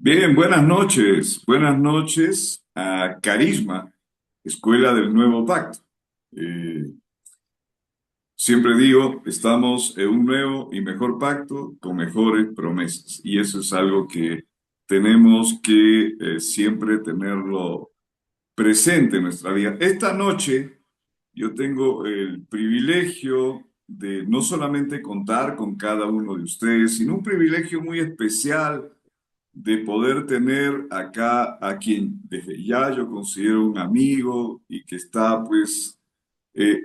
Bien, buenas noches a Carisma, Escuela del Nuevo Pacto. Eh, Siempre digo, estamos en un nuevo y mejor pacto con mejores promesas y eso es algo que tenemos que siempre tenerlo presente en nuestra vida. Esta noche yo tengo el privilegio de no solamente contar con cada uno de ustedes, sino un privilegio muy especial de poder tener acá a quien desde ya yo considero un amigo y que está pues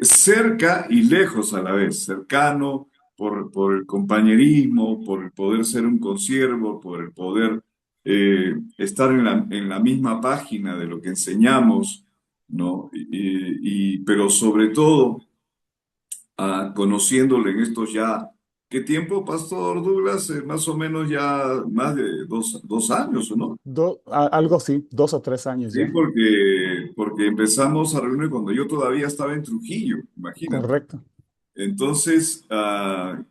cerca y lejos a la vez, cercano por el compañerismo, por el poder ser un consiervo, por el poder estar en la misma página de lo que enseñamos, ¿no? Pero sobre todo conociéndole en estos ya, ¿qué tiempo, Pastor Douglas? Más o menos ya más de dos años, ¿o no? Algo así, 2 o 3 años Sí, ya. porque empezamos a reunir cuando yo todavía estaba en Trujillo, imagínate. Correcto. Entonces,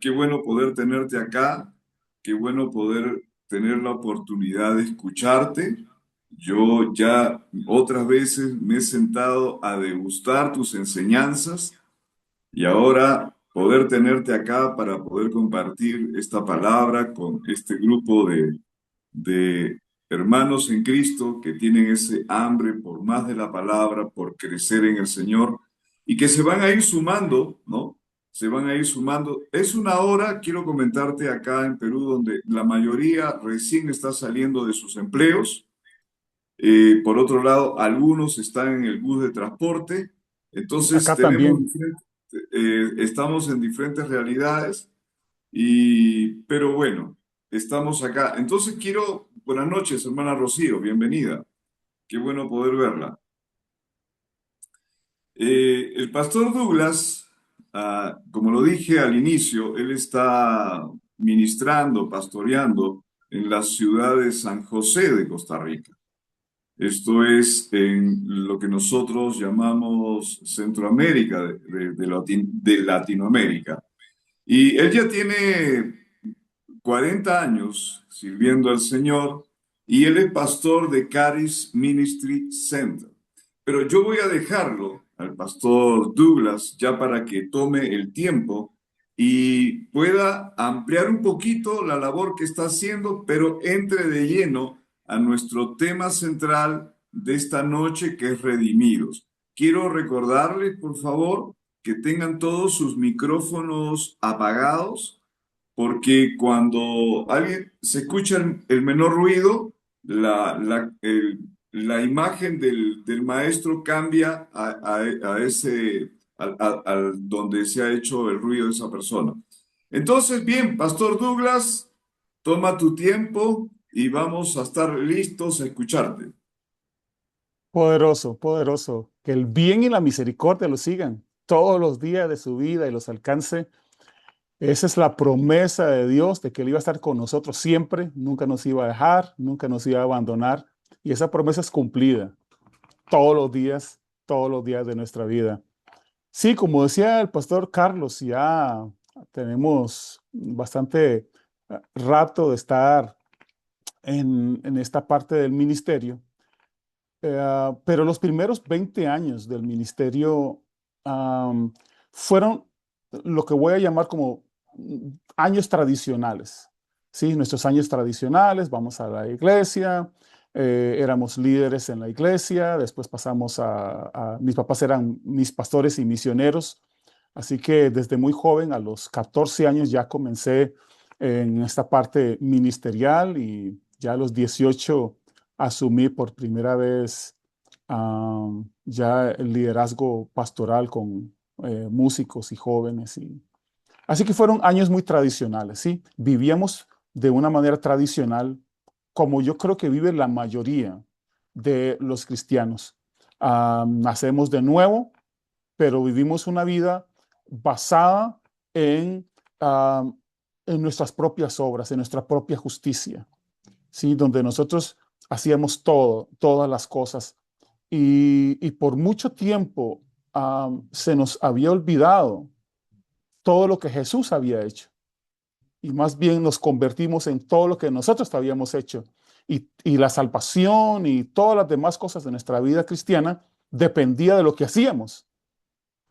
qué bueno poder tenerte acá, qué bueno poder tener la oportunidad de escucharte. Yo ya otras veces me he sentado a degustar tus enseñanzas y ahora poder tenerte acá para poder compartir esta palabra con este grupo de hermanos en Cristo que tienen ese hambre por más de la palabra, por crecer en el Señor y que se van a ir sumando, ¿no? Se van a ir sumando. Es una hora, quiero comentarte acá en Perú, donde la mayoría recién está saliendo de sus empleos. Por otro lado, algunos están en el bus de transporte. Entonces, Acá también. estamos en diferentes realidades, pero bueno, estamos acá. Entonces buenas noches, hermana Rocío, bienvenida. Qué bueno poder verla. El pastor Douglas, como lo dije al inicio, él está ministrando, pastoreando en la ciudad de San José de Costa Rica. Esto es en lo que nosotros llamamos Centroamérica de Latinoamérica. Y él ya tiene 40 años sirviendo al Señor y él es pastor de Caris Ministry Center. Pero yo voy a dejarlo al pastor Douglas ya para que tome el tiempo y pueda ampliar un poquito la labor que está haciendo, pero entre de lleno a nuestro tema central de esta noche, que es redimidos. Quiero recordarles, por favor, que tengan todos sus micrófonos apagados porque cuando alguien se escucha el menor ruido, la imagen del maestro cambia a ese, al donde se ha hecho el ruido de esa persona. Entonces, bien, Pastor Douglas, toma tu tiempo y vamos a estar listos a escucharte. Poderoso, poderoso. Que el bien y la misericordia los sigan todos los días de su vida y los alcance. Esa es la promesa de Dios de que Él iba a estar con nosotros siempre, nunca nos iba a dejar, nunca nos iba a abandonar. Y esa promesa es cumplida todos los días de nuestra vida. Sí, como decía el pastor Carlos, ya tenemos bastante rato de estar en esta parte del ministerio. Pero los primeros 20 años del ministerio am, fueron lo que voy a llamar como años tradicionales. Sí, nuestros años tradicionales, vamos a la iglesia, éramos líderes en la iglesia, después pasamos mis papás eran mis pastores y misioneros, así que desde muy joven, a los 14 años ya comencé en esta parte ministerial y ya a los 18 asumí por primera vez ya el liderazgo pastoral con músicos y jóvenes. Así que fueron años muy tradicionales, ¿sí? Vivíamos de una manera tradicional, como yo creo que vive la mayoría de los cristianos. Nacemos de nuevo, pero vivimos una vida basada en, ah, en nuestras propias obras, en nuestra propia justicia. ¿Sí? Donde nosotros hacíamos todas las cosas. Y por mucho tiempo se nos había olvidado todo lo que Jesús había hecho. Y más bien nos convertimos en todo lo que nosotros habíamos hecho. y la salvación y todas las demás cosas de nuestra vida cristiana dependía de lo que hacíamos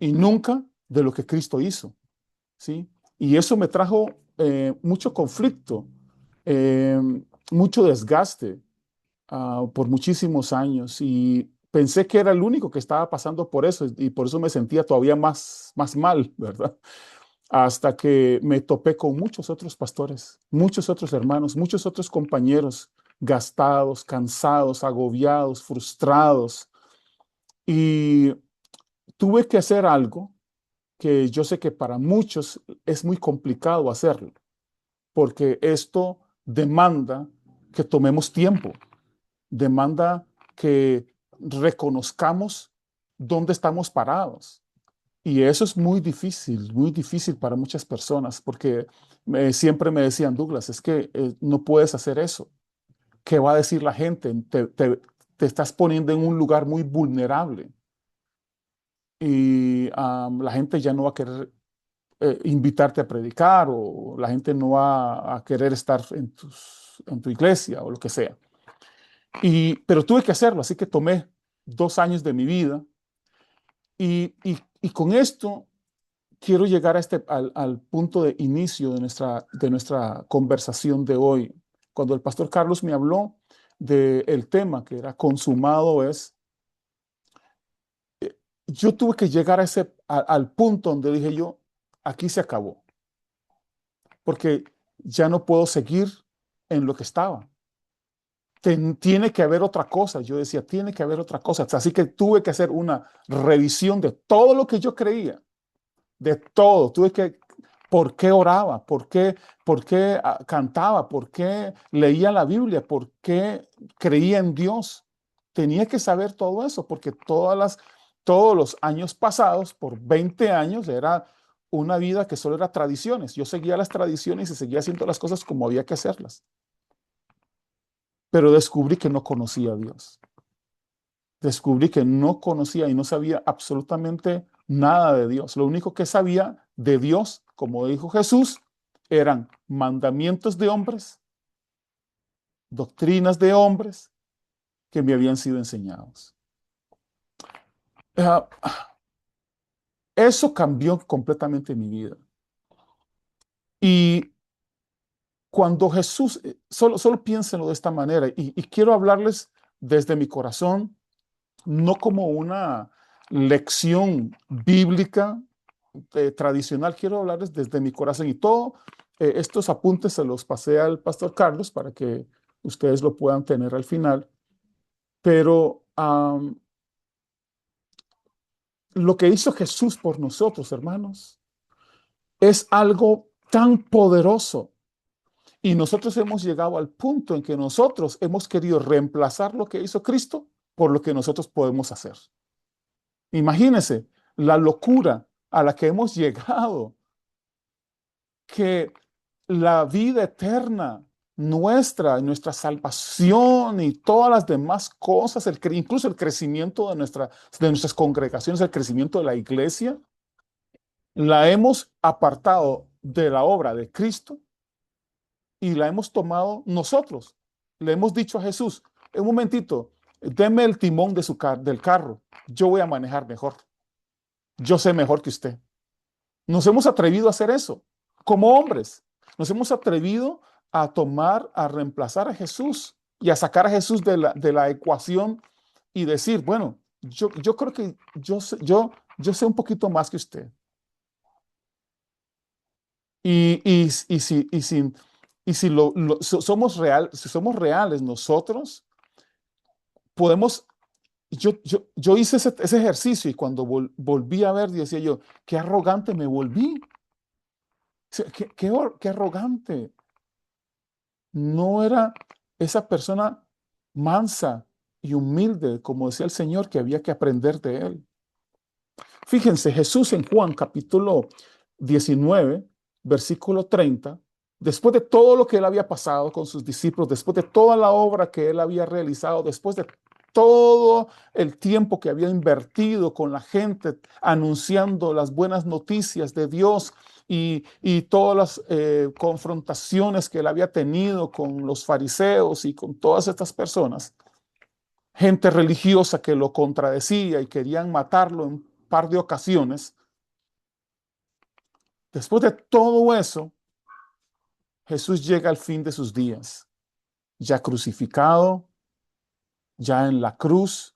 y nunca de lo que Cristo hizo, ¿sí? Y eso me trajo mucho conflicto, eh, mucho desgaste por muchísimos años y pensé que era el único que estaba pasando por eso y por eso me sentía todavía más mal, ¿verdad? Hasta que me topé con muchos otros pastores, muchos otros hermanos, muchos otros compañeros gastados, cansados, agobiados, frustrados. Y tuve que hacer algo que yo sé que para muchos es muy complicado hacerlo, porque esto demanda que tomemos tiempo, demanda que reconozcamos dónde estamos parados. Y eso es muy difícil para muchas personas, porque siempre me decían, Douglas, es que no puedes hacer eso. ¿Qué va a decir la gente? Te estás poniendo en un lugar muy vulnerable y la gente ya no va a querer invitarte a predicar o la gente no va a querer estar en tu iglesia o lo que sea. Pero tuve que hacerlo, así que tomé 2 años de mi vida y con esto quiero llegar al punto de inicio de nuestra conversación de hoy. Cuando el pastor Carlos me habló del tema que era consumado yo tuve que llegar al punto donde dije yo, aquí se acabó, porque ya no puedo seguir en lo que estaba. Tiene que haber otra cosa. Yo decía, tiene que haber otra cosa. Así que tuve que hacer una revisión de todo lo que yo creía, de todo. ¿Por qué oraba? Por qué cantaba? ¿Por qué leía la Biblia? ¿Por qué creía en Dios? Tenía que saber todo eso, porque todos los años pasados, por 20 años, era una vida que solo era tradiciones. Yo seguía las tradiciones y seguía haciendo las cosas como había que hacerlas. Pero descubrí que no conocía a Dios. Descubrí que no conocía y no sabía absolutamente nada de Dios. Lo único que sabía de Dios, como dijo Jesús, eran mandamientos de hombres, doctrinas de hombres que me habían sido enseñados. Ah, Eso cambió completamente mi vida. Y cuando Jesús, solo piénsenlo de esta manera, y quiero hablarles desde mi corazón, no como una lección bíblica tradicional, quiero hablarles desde mi corazón y todo. Estos apuntes se los pasé al pastor Carlos para que ustedes lo puedan tener al final, pero lo que hizo Jesús por nosotros, hermanos, es algo tan poderoso y nosotros hemos llegado al punto en que nosotros hemos querido reemplazar lo que hizo Cristo por lo que nosotros podemos hacer. Imagínense la locura a la que hemos llegado, que la vida eterna nuestra salvación y todas las demás cosas, incluso el crecimiento de nuestras congregaciones, el crecimiento de la iglesia, la hemos apartado de la obra de Cristo y la hemos tomado nosotros. Le hemos dicho a Jesús, un momentito, deme el timón del carro, yo voy a manejar mejor, yo sé mejor que usted. Nos hemos atrevido a hacer eso como hombres. Nos hemos atrevido a reemplazar a Jesús y a sacar a Jesús de la ecuación y decir, bueno, yo creo que yo sé un poquito más que usted. Y si si somos reales nosotros, podemos, yo hice ese ejercicio y cuando volví a ver, decía yo, qué arrogante me volví. Sea, qué arrogante. No era esa persona mansa y humilde, como decía el Señor, que había que aprender de él. Fíjense, Jesús en Juan capítulo 19, versículo 30, después de todo lo que él había pasado con sus discípulos, después de toda la obra que él había realizado, después de todo el tiempo que había invertido con la gente anunciando las buenas noticias de Dios y todas las confrontaciones que él había tenido con los fariseos y con todas estas personas, gente religiosa que lo contradecía y querían matarlo en un par de ocasiones. Después de todo eso, Jesús llega al fin de sus días, ya crucificado, ya en la cruz,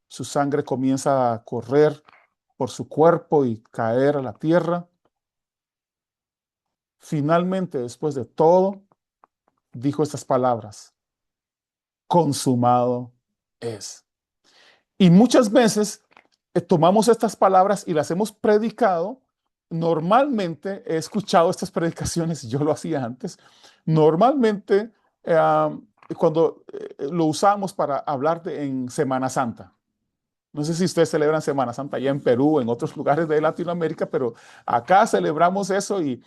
su sangre comienza a correr por su cuerpo y caer a la tierra. Finalmente, después de todo, dijo estas palabras: consumado es. Y muchas veces tomamos estas palabras y las hemos predicado. Normalmente he escuchado estas predicaciones, yo lo hacía antes. Normalmente cuando lo usamos para hablar en Semana Santa. No sé si ustedes celebran Semana Santa allá en Perú, en otros lugares de Latinoamérica, pero acá celebramos eso y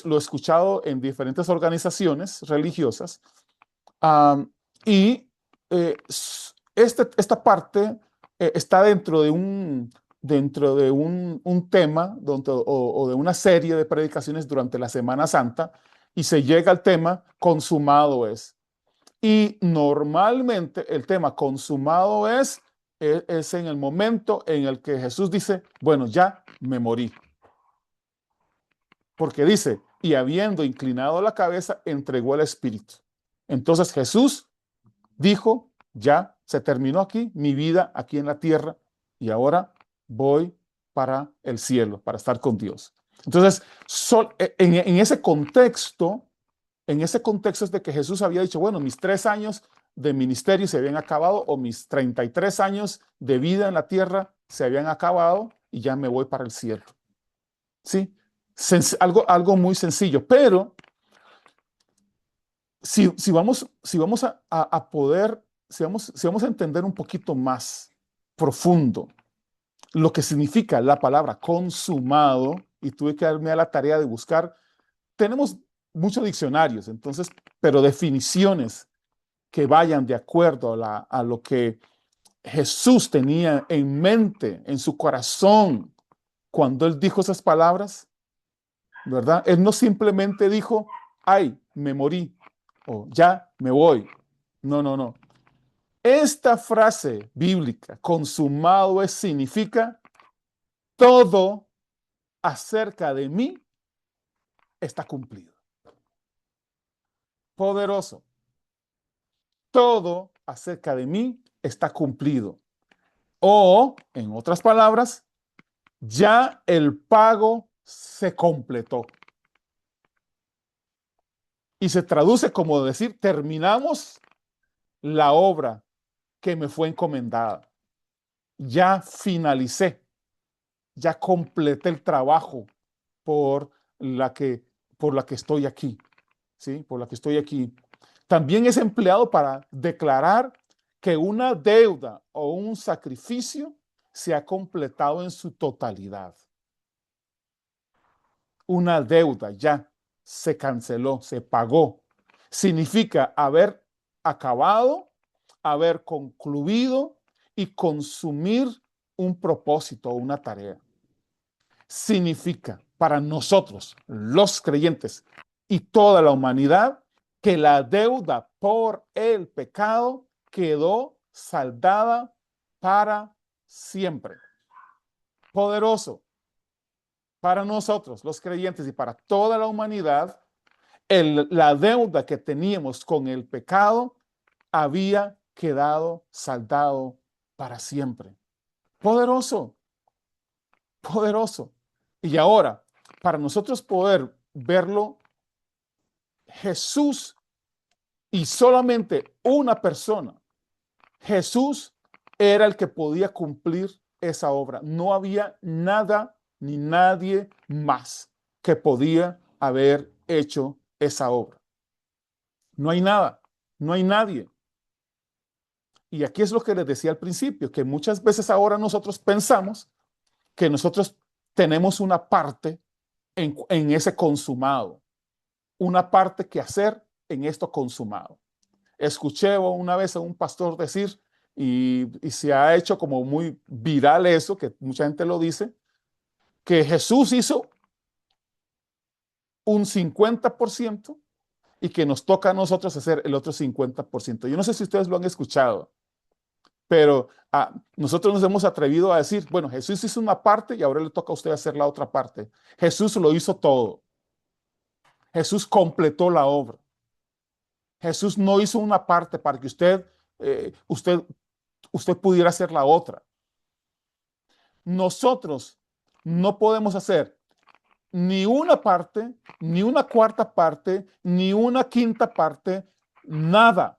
lo he escuchado en diferentes organizaciones religiosas. Um, y esta parte está dentro de un tema o de una serie de predicaciones durante la Semana Santa y se llega al tema consumado es. Y normalmente el tema consumado es en el momento en el que Jesús dice, bueno, ya me morí. Porque dice, y habiendo inclinado la cabeza, entregó el Espíritu. Entonces Jesús dijo, ya se terminó aquí mi vida aquí en la tierra y ahora voy para el cielo, para estar con Dios. Entonces, en ese contexto es de que Jesús había dicho, bueno, mis 3 años de ministerio se habían acabado o mis 33 años de vida en la tierra se habían acabado y ya me voy para el cielo. ¿Sí? Algo muy sencillo, pero si vamos a poder, si vamos a entender un poquito más profundo lo que significa la palabra consumado, y tuve que darme a la tarea de buscar, tenemos muchos diccionarios, entonces, pero definiciones que vayan de acuerdo a lo que Jesús tenía en mente, en su corazón, cuando él dijo esas palabras, ¿verdad? Él no simplemente dijo, ay, me morí, o ya me voy. No, no, no. Esta frase bíblica, consumado es, significa todo acerca de mí está cumplido. Poderoso. Todo acerca de mí está cumplido. O, en otras palabras, ya el pago se completó. Y se traduce como decir, terminamos la obra que me fue encomendada. Ya finalicé, ya completé el trabajo por la que, por la que estoy aquí, ¿sí? Por la que estoy aquí. También es empleado para declarar que una deuda o un sacrificio se ha completado en su totalidad. Una deuda ya se canceló, se pagó. Significa haber acabado, haber concluido y consumir un propósito o una tarea. Significa para nosotros, los creyentes y toda la humanidad, que la deuda por el pecado quedó saldada para siempre. Poderoso. Para nosotros, los creyentes, y para toda la humanidad, la deuda que teníamos con el pecado había quedado saldado para siempre. Poderoso, poderoso. Y ahora, para nosotros poder verlo, Jesús y solamente una persona, Jesús era el que podía cumplir esa obra. No había nada ni nadie más que podía haber hecho esa obra. No hay nada, no hay nadie. Y aquí es lo que les decía al principio, que muchas veces ahora nosotros pensamos que nosotros tenemos una parte en ese consumado, una parte que hacer en esto consumado. Escuché una vez a un pastor decir, y se ha hecho como muy viral eso, que mucha gente lo dice, que Jesús hizo un 50% y que nos toca a nosotros hacer el otro 50%. Yo no sé si ustedes lo han escuchado, pero nosotros nos hemos atrevido a decir, bueno, Jesús hizo una parte y ahora le toca a usted hacer la otra parte. Jesús lo hizo todo. Jesús completó la obra. Jesús no hizo una parte para que usted pudiera hacer la otra. Nosotros no podemos hacer ni una parte, ni una cuarta parte, ni una quinta parte, nada.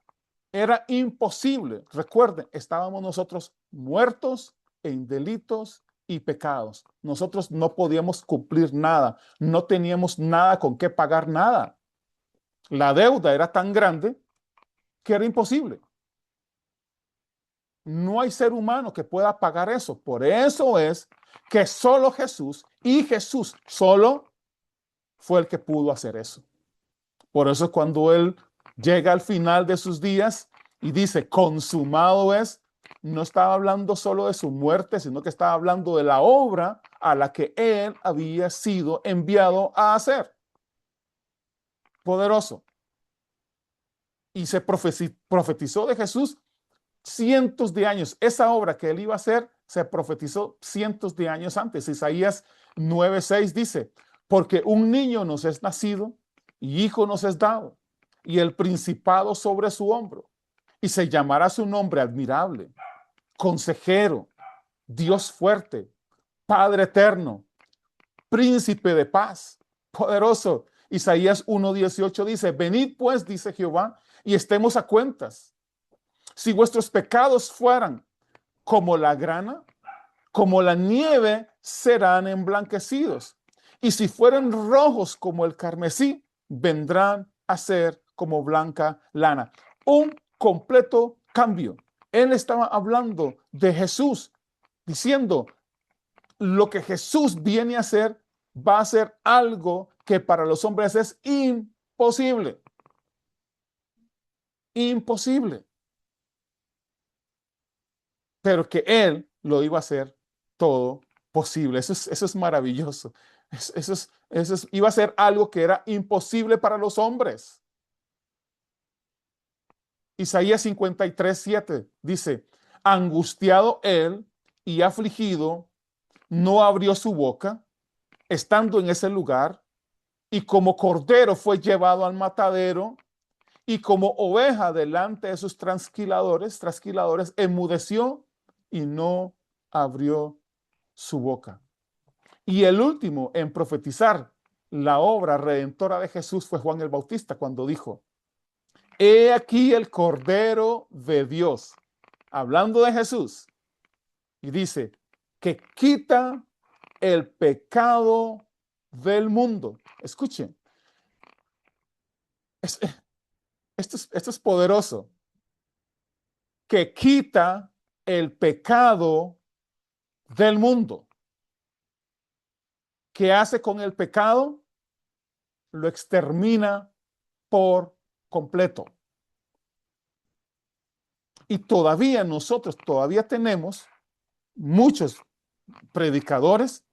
Era imposible. Recuerden, estábamos nosotros muertos en delitos y pecados. Nosotros no podíamos cumplir nada. No teníamos nada con qué pagar nada. La deuda era tan grande que era imposible. No hay ser humano que pueda pagar eso. Por eso es que solo Jesús y Jesús solo fue el que pudo hacer eso. Por eso cuando Él llega al final de sus días y dice, consumado es, no estaba hablando solo de su muerte, sino que estaba hablando de la obra a la que Él había sido enviado a hacer. Poderoso. Y se profetizó de Jesús cientos de años. Esa obra que Él iba a hacer se profetizó cientos de años antes. Isaías 9:6 dice, porque un niño nos es nacido y hijo nos es dado, y el principado sobre su hombro, y se llamará su nombre admirable, consejero, Dios fuerte, Padre eterno, príncipe de paz, poderoso. Isaías 1:18 dice, venid pues, dice Jehová, y estemos a cuentas. Si vuestros pecados fueran como la grana, como la nieve, serán emblanquecidos. Y si fueran rojos como el carmesí, vendrán a ser como blanca lana. Un completo cambio. Él estaba hablando de Jesús, diciendo, lo que Jesús viene a hacer va a ser algo que para los hombres es imposible. Imposible. Pero que Él lo iba a hacer todo posible. Eso es maravilloso. Iba a ser algo que era imposible para los hombres. Isaías 53:7 dice, angustiado él y afligido, no abrió su boca, estando en ese lugar, y como cordero fue llevado al matadero, y como oveja delante de sus trasquiladores, enmudeció y no abrió su boca. Y el último en profetizar la obra redentora de Jesús fue Juan el Bautista, cuando dijo, he aquí el Cordero de Dios, hablando de Jesús, y dice, que quita el pecado del mundo. Escuchen, esto es poderoso. Que quita el pecado del mundo. ¿Qué hace con el pecado? Lo extermina por completo. Y todavía tenemos muchos predicadores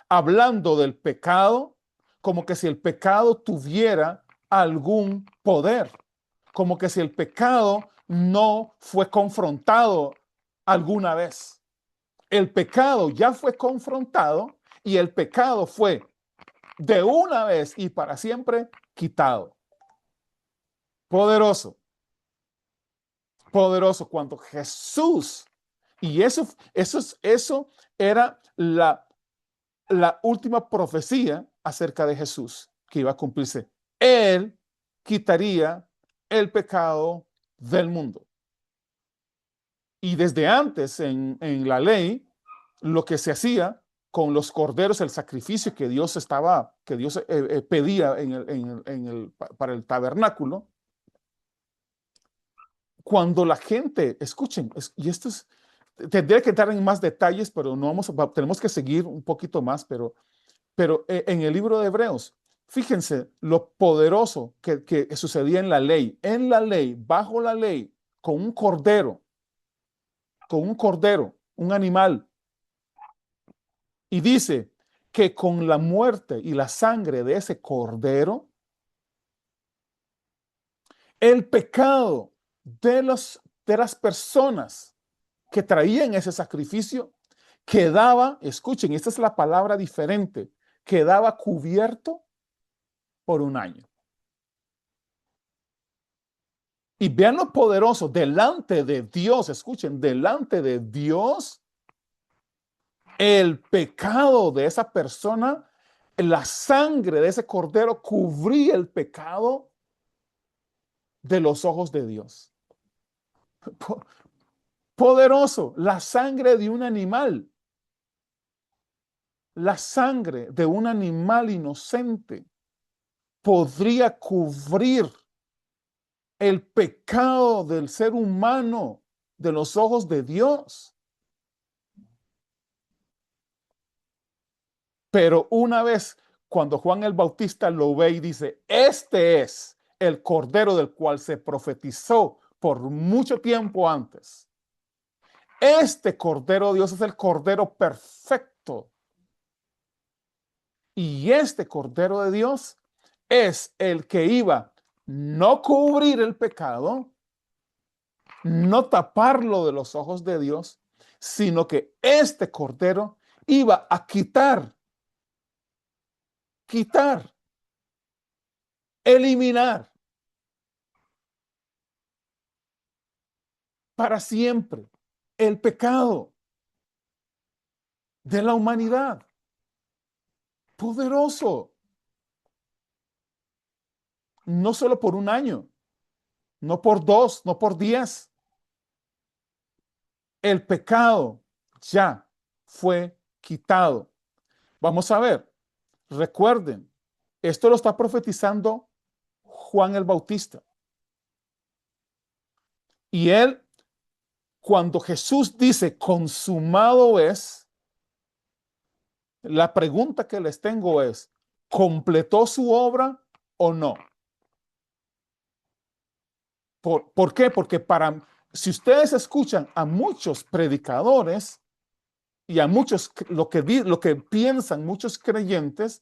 hablando del pecado como que si el pecado tuviera algún poder, como que si el pecado no fue confrontado alguna vez. El pecado ya fue confrontado y el pecado fue de una vez y para siempre quitado. Poderoso. Poderoso cuando Jesús, y eso era la última profecía acerca de Jesús que iba a cumplirse. Él quitaría el pecado del mundo. Y desde antes en la ley, lo que se hacía con los corderos, el sacrificio que Dios pedía para el tabernáculo, cuando la gente, escuchen, y esto tendría que entrar en más detalles, pero tenemos que seguir un poquito más, pero en el libro de Hebreos, fíjense lo poderoso que sucedía en la ley, bajo la ley, con un cordero, un animal. Y dice que con la muerte y la sangre de ese cordero, el pecado de las personas que traían ese sacrificio quedaba, escuchen, esta es la palabra diferente, quedaba cubierto por un año. Y vean lo poderoso, delante de Dios, escuchen, delante de Dios, el pecado de esa persona, la sangre de ese cordero cubría el pecado de los ojos de Dios. Poderoso, la sangre de un animal, la sangre de un animal inocente podría cubrir el pecado del ser humano de los ojos de Dios. Pero una vez cuando Juan el Bautista lo ve y dice, este es el cordero del cual se profetizó por mucho tiempo antes. Este cordero de Dios es el cordero perfecto. Y este cordero de Dios es el que iba no cubrir el pecado, no taparlo de los ojos de Dios, sino que este cordero iba a quitar, eliminar para siempre el pecado de la humanidad. Poderoso. No solo por un año, no por 2, no por 10. El pecado ya fue quitado. Vamos a ver, recuerden, esto lo está profetizando Juan el Bautista. Y él, cuando Jesús dice consumado es, la pregunta que les tengo es, ¿completó su obra o no? ¿Por qué? Porque si ustedes escuchan a muchos predicadores y a muchos, lo que piensan muchos creyentes,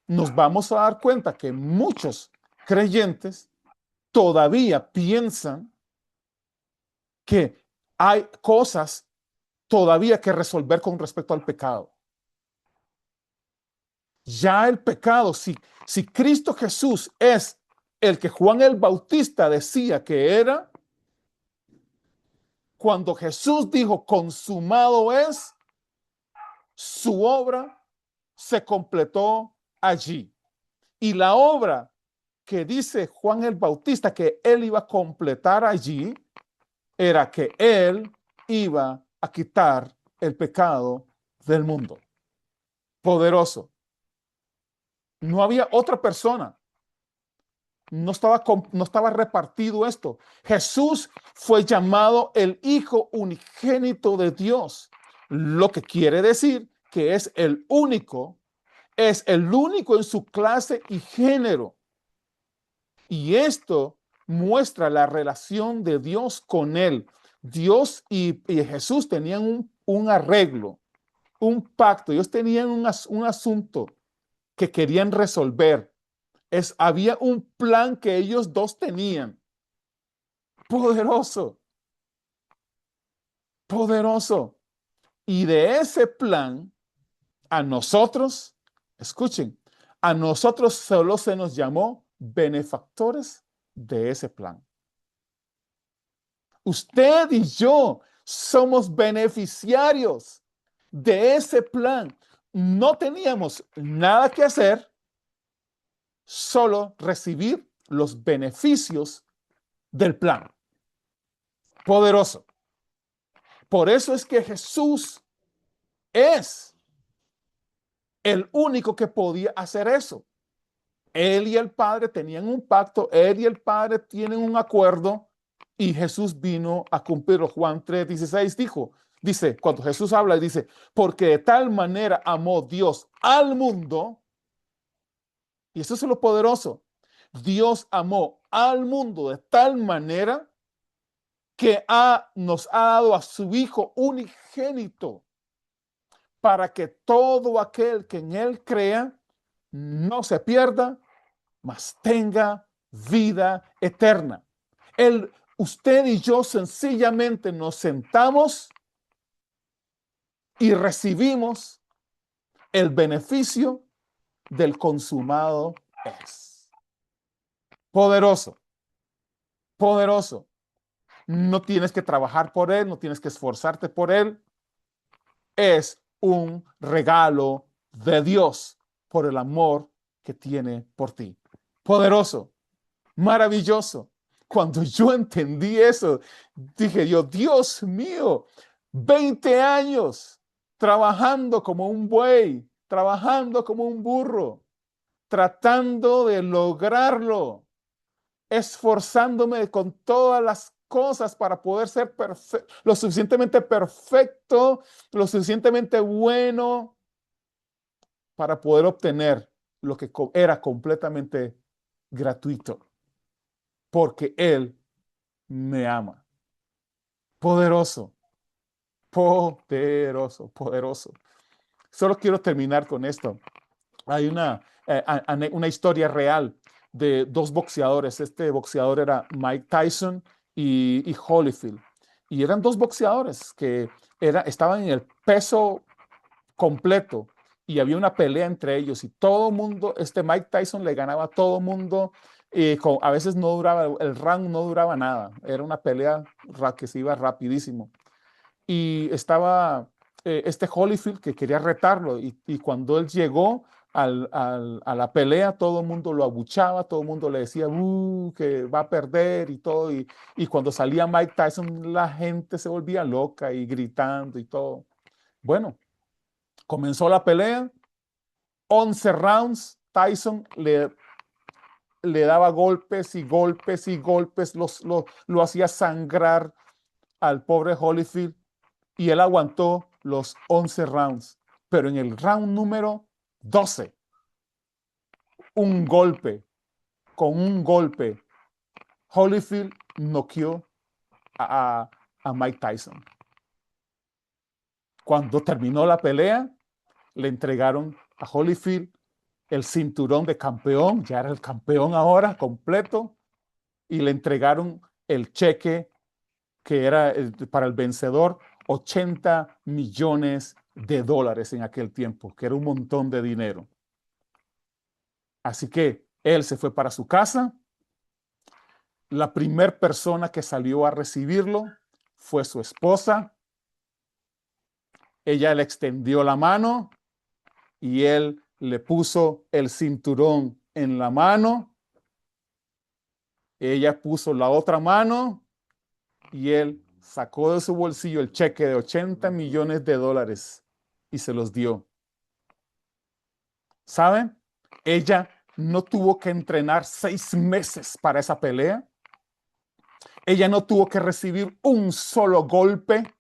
nos vamos a dar cuenta que muchos creyentes todavía piensan que hay cosas todavía que resolver con respecto al pecado. Ya el pecado, si Cristo Jesús es el que Juan el Bautista decía que era, cuando Jesús dijo consumado es, su obra se completó allí. Y la obra que dice Juan el Bautista que él iba a completar allí era que él iba a quitar el pecado del mundo. Poderoso. No había otra persona. No estaba repartido esto. Jesús fue llamado el Hijo unigénito de Dios, lo que quiere decir que es el único en su clase y género. Y esto muestra la relación de Dios con él. Dios y Jesús tenían un arreglo, un pacto. Ellos tenían un asunto que querían resolver. Había un plan que ellos dos tenían. Poderoso, poderoso. Y de ese plan, a nosotros, escuchen, a nosotros solo se nos llamó benefactores de ese plan. Usted y yo somos beneficiarios de ese plan. No teníamos nada que hacer, solo recibir los beneficios del plan. Poderoso. Por eso es que Jesús es el único que podía hacer eso. Él y el Padre tenían un pacto, él y el Padre tienen un acuerdo y Jesús vino a cumplirlo. Juan 3:16 dice, cuando Jesús habla, dice, porque de tal manera amó Dios al mundo, y eso es lo poderoso, Dios amó al mundo de tal manera que nos ha dado a su Hijo unigénito para que todo aquel que en él crea no se pierda, mas tenga vida eterna. Usted y yo sencillamente nos sentamos y recibimos el beneficio del consumado es. Poderoso, poderoso. No tienes que trabajar por él, no tienes que esforzarte por él. Es un regalo de Dios por el amor que tiene por ti. Poderoso, maravilloso. Cuando yo entendí eso, dije yo, Dios mío, 20 años trabajando como un buey, trabajando como un burro, tratando de lograrlo, esforzándome con todas las cosas para poder ser lo suficientemente perfecto, lo suficientemente bueno para poder obtener lo que era completamente gratuito, porque Él me ama. Poderoso, poderoso, poderoso. Solo quiero terminar con esto. Hay una historia real de dos boxeadores. Este boxeador era Mike Tyson y Holyfield. Y eran dos boxeadores que estaban en el peso completo y había una pelea entre ellos y todo el mundo, Mike Tyson le ganaba a todo el mundo. A veces no duraba, el round no duraba nada. Era una pelea que se iba rapidísimo. Y estaba este Holyfield que quería retarlo y cuando él llegó a la pelea, todo el mundo lo abuchaba, todo el mundo le decía que va a perder y todo. Y cuando salía Mike Tyson, la gente se volvía loca y gritando y todo. Bueno, comenzó la pelea, 11 rounds, Tyson le daba golpes y golpes y golpes, lo hacía sangrar al pobre Holyfield y él aguantó los 11 rounds. Pero en el round número 12, un golpe, con un golpe, Holyfield noqueó a Mike Tyson. Cuando terminó la pelea, le entregaron a Holyfield el cinturón de campeón, ya era el campeón ahora completo, y le entregaron el cheque que era para el vencedor, 80 millones de dólares en aquel tiempo, que era un montón de dinero. Así que él se fue para su casa. La primera persona que salió a recibirlo fue su esposa. Ella le extendió la mano y él le puso el cinturón en la mano. Ella puso la otra mano y él sacó de su bolsillo el cheque de 80 millones de dólares y se los dio. ¿Saben? Ella no tuvo que entrenar 6 meses para esa pelea. Ella no tuvo que recibir un solo golpe.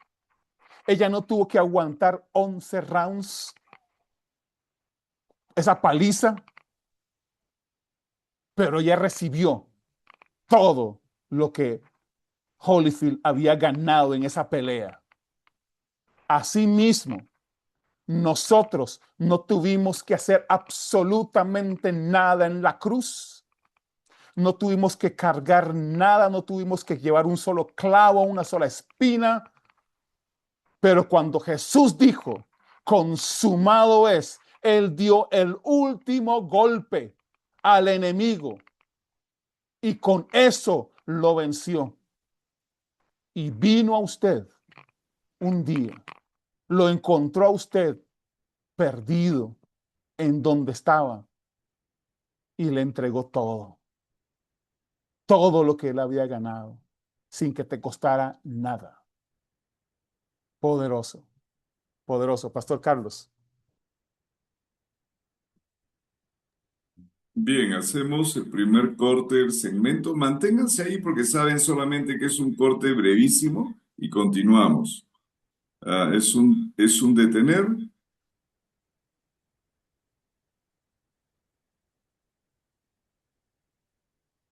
Ella no tuvo que aguantar 11 rounds. Esa paliza. Pero ella recibió todo lo que Holyfield había ganado en esa pelea. Asimismo, nosotros no tuvimos que hacer absolutamente nada en la cruz. No tuvimos que cargar nada, no tuvimos que llevar un solo clavo, una sola espina. Pero cuando Jesús dijo, consumado es, Él dio el último golpe al enemigo y con eso lo venció. Y vino a usted un día, lo encontró a usted perdido en donde estaba y le entregó todo, todo lo que él había ganado, sin que te costara nada. Poderoso, poderoso. Pastor Carlos. Bien, hacemos el primer corte del segmento. Manténganse ahí porque saben solamente que es un corte brevísimo y continuamos. Es un detener